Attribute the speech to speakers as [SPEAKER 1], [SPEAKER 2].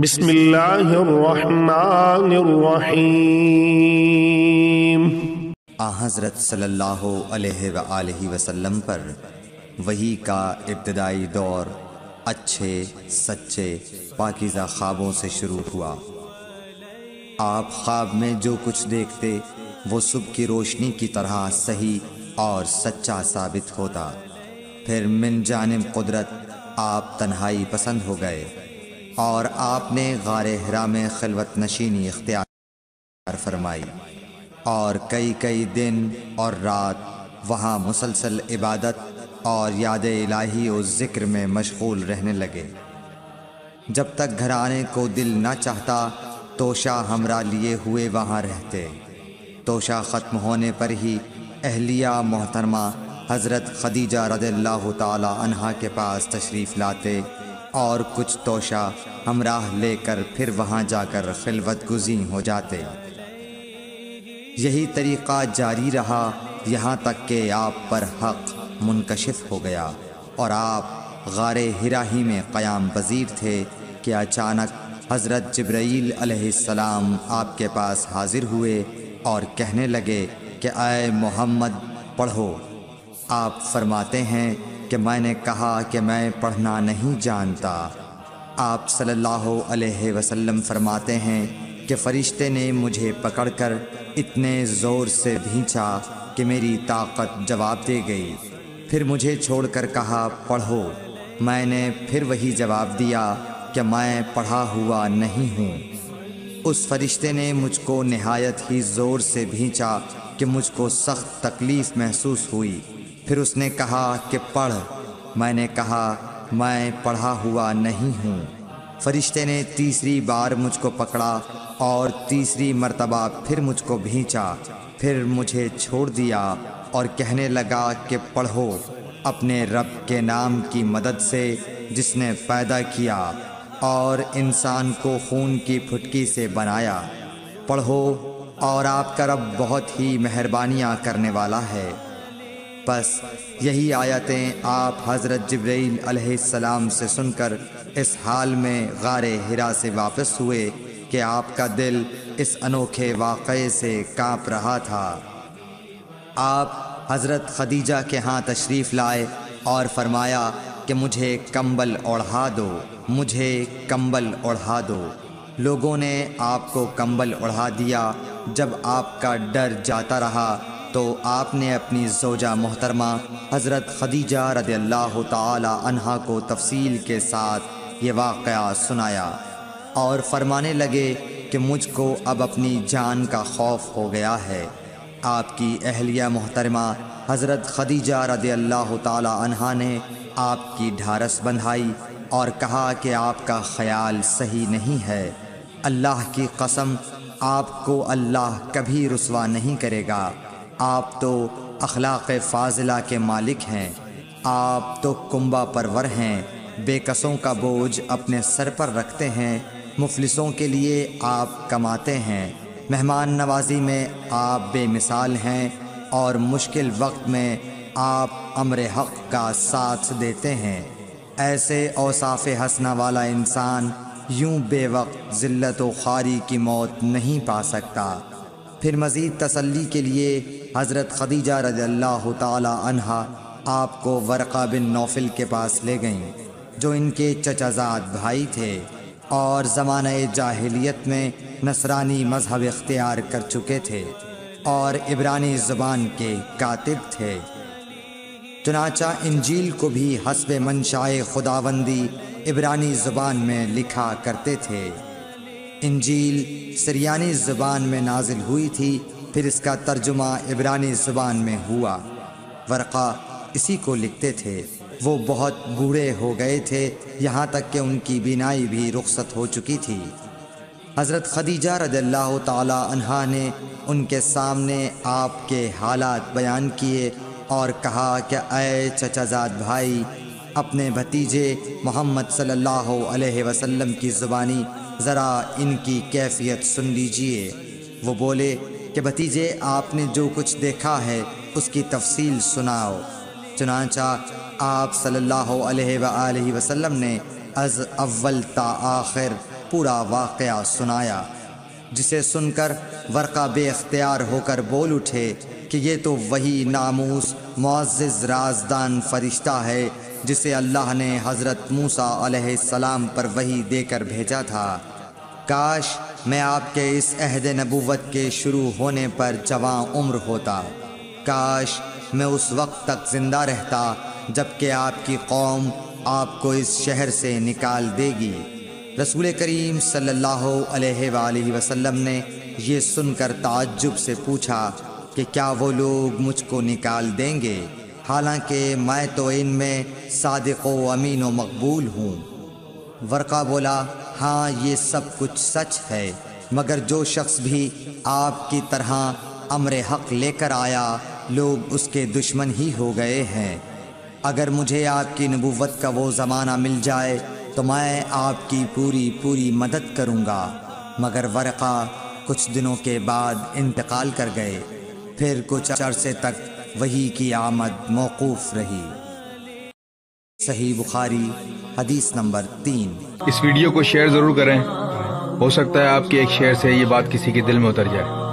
[SPEAKER 1] بسم اللہ الرحمن الرحیم۔
[SPEAKER 2] حضرت صلی اللہ علیہ وآلہ وسلم پر وحی کا ابتدائی دور اچھے سچے پاکیزہ خوابوں سے شروع ہوا۔ آپ خواب میں جو کچھ دیکھتے وہ صبح کی روشنی کی طرح صحیح اور سچا ثابت ہوتا۔ پھر من جانب قدرت آپ تنہائی پسند ہو گئے اور آپ نے غار حرا میں خلوت نشینی اختیار فرمائی اور کئی دن اور رات وہاں مسلسل عبادت اور یاد الہی و ذکر میں مشغول رہنے لگے۔ جب تک گھر آنے کو دل نہ چاہتا توشہ ہمراہ لیے ہوئے وہاں رہتے۔ توشہ ختم ہونے پر ہی اہلیہ محترمہ حضرت خدیجہ رضی اللہ تعالی عنہا کے پاس تشریف لاتے اور کچھ توشہ ہمراہ لے کر پھر وہاں جا کر خلوت گزین ہو جاتے۔ یہی طریقہ جاری رہا یہاں تک کہ آپ پر حق منکشف ہو گیا اور آپ غار حرا ہی میں قیام پذیر تھے کہ اچانک حضرت جبرائیل علیہ السلام آپ کے پاس حاضر ہوئے اور کہنے لگے کہ اے محمد پڑھو۔ آپ فرماتے ہیں کہ میں نے کہا کہ میں پڑھنا نہیں جانتا۔ آپ صلی اللہ علیہ وسلم فرماتے ہیں کہ فرشتے نے مجھے پکڑ کر اتنے زور سے بھینچا کہ میری طاقت جواب دے گئی۔ پھر مجھے چھوڑ کر کہا پڑھو۔ میں نے پھر وہی جواب دیا کہ میں پڑھا ہوا نہیں ہوں۔ اس فرشتے نے مجھ کو نہایت ہی زور سے بھینچا کہ مجھ کو سخت تکلیف محسوس ہوئی۔ پھر اس نے کہا کہ پڑھ۔ میں نے کہا میں پڑھا ہوا نہیں ہوں۔ فرشتے نے تیسری بار مجھ کو پکڑا اور تیسری مرتبہ پھر مجھ کو بھینچا۔ پھر مجھے چھوڑ دیا اور کہنے لگا کہ پڑھو اپنے رب کے نام کی مدد سے جس نے پیدا کیا اور انسان کو خون کی پھٹکی سے بنایا۔ پڑھو اور آپ کا رب بہت ہی مہربانیاں کرنے والا ہے۔ بس یہی آیتیں آپ حضرت جبرائیل علیہ السلام سے سن کر اس حال میں غار حرا سے واپس ہوئے کہ آپ کا دل اس انوکھے واقعے سے کانپ رہا تھا۔ آپ حضرت خدیجہ کے ہاں تشریف لائے اور فرمایا کہ مجھے کمبل اوڑھا دو، مجھے کمبل اوڑھا دو۔ لوگوں نے آپ کو کمبل اوڑھا دیا۔ جب آپ کا ڈر جاتا رہا تو آپ نے اپنی زوجہ محترمہ حضرت خدیجہ رضی اللہ تعالی عنہا کو تفصیل کے ساتھ یہ واقعہ سنایا اور فرمانے لگے کہ مجھ کو اب اپنی جان کا خوف ہو گیا ہے۔ آپ کی اہلیہ محترمہ حضرت خدیجہ رضی اللہ تعالی عنہا نے آپ کی ڈھارس بندھائی اور کہا کہ آپ کا خیال صحیح نہیں ہے۔ اللہ کی قسم آپ کو اللہ کبھی رسوا نہیں کرے گا۔ آپ تو اخلاق فاضلہ کے مالک ہیں۔ آپ تو کنبہ پرور ہیں، بے کسوں کا بوجھ اپنے سر پر رکھتے ہیں، مفلسوں کے لیے آپ کماتے ہیں، مہمان نوازی میں آپ بے مثال ہیں اور مشکل وقت میں آپ امر حق کا ساتھ دیتے ہیں۔ ایسے اوصاف حسنہ والا انسان یوں بے وقت ذلت و خواری کی موت نہیں پا سکتا۔ پھر مزید تسلی کے لیے حضرت خدیجہ رضی اللہ تعالی عنہا آپ کو ورقہ بن نوفل کے پاس لے گئیں جو ان کے چچا زاد بھائی تھے اور زمانہ جاہلیت میں نصرانی مذہب اختیار کر چکے تھے اور عبرانی زبان کے کاتب تھے۔ چنانچہ انجیل کو بھی حسب منشائے خداوندی عبرانی زبان میں لکھا کرتے تھے۔ انجیل سریانی زبان میں نازل ہوئی تھی، پھر اس کا ترجمہ عبرانی زبان میں ہوا۔ ورقہ اسی کو لکھتے تھے۔ وہ بہت بوڑھے ہو گئے تھے، یہاں تک کہ ان کی بینائی بھی رخصت ہو چکی تھی۔ حضرت خدیجہ رضی اللہ تعالی عنہا نے ان کے سامنے آپ کے حالات بیان کیے اور کہا کہ اے چچا زاد بھائی، اپنے بھتیجے محمد صلی اللہ علیہ وسلم کی زبانی ذرا ان کی کیفیت سن لیجئے۔ وہ بولے کہ بھتیجے آپ نے جو کچھ دیکھا ہے اس کی تفصیل سناؤ۔ چنانچہ آپ صلی اللہ علیہ وآلہ وسلم نے از اول تا آخر پورا واقعہ سنایا، جسے سن کر ورقہ بے اختیار ہو کر بول اٹھے کہ یہ تو وہی ناموس معزز رازدان فرشتہ ہے جسے اللہ نے حضرت موسیٰ علیہ السلام پر وحی دے کر بھیجا تھا۔ کاش میں آپ کے اس عہد نبوت کے شروع ہونے پر جواں عمر ہوتا، کاش میں اس وقت تک زندہ رہتا جب کہ آپ کی قوم آپ کو اس شہر سے نکال دے گی۔ رسول کریم صلی اللہ علیہ وآلہ وسلم نے یہ سن کر تعجب سے پوچھا کہ کیا وہ لوگ مجھ کو نکال دیں گے، حالانکہ میں تو ان میں صادق و امین و مقبول ہوں۔ ورقہ بولا، ہاں یہ سب کچھ سچ ہے، مگر جو شخص بھی آپ کی طرح امر حق لے کر آیا لوگ اس کے دشمن ہی ہو گئے ہیں۔ اگر مجھے آپ کی نبوت کا وہ زمانہ مل جائے تو میں آپ کی پوری مدد کروں گا، مگر ورقہ کچھ دنوں کے بعد انتقال کر گئے، پھر کچھ عرصے تک وحی کی آمد موقوف رہی۔ صحیح بخاری حدیث نمبر 3۔
[SPEAKER 3] اس ویڈیو کو شیئر ضرور کریں، ہو سکتا ہے آپ کے ایک شیئر سے یہ بات کسی کے دل میں اتر جائے۔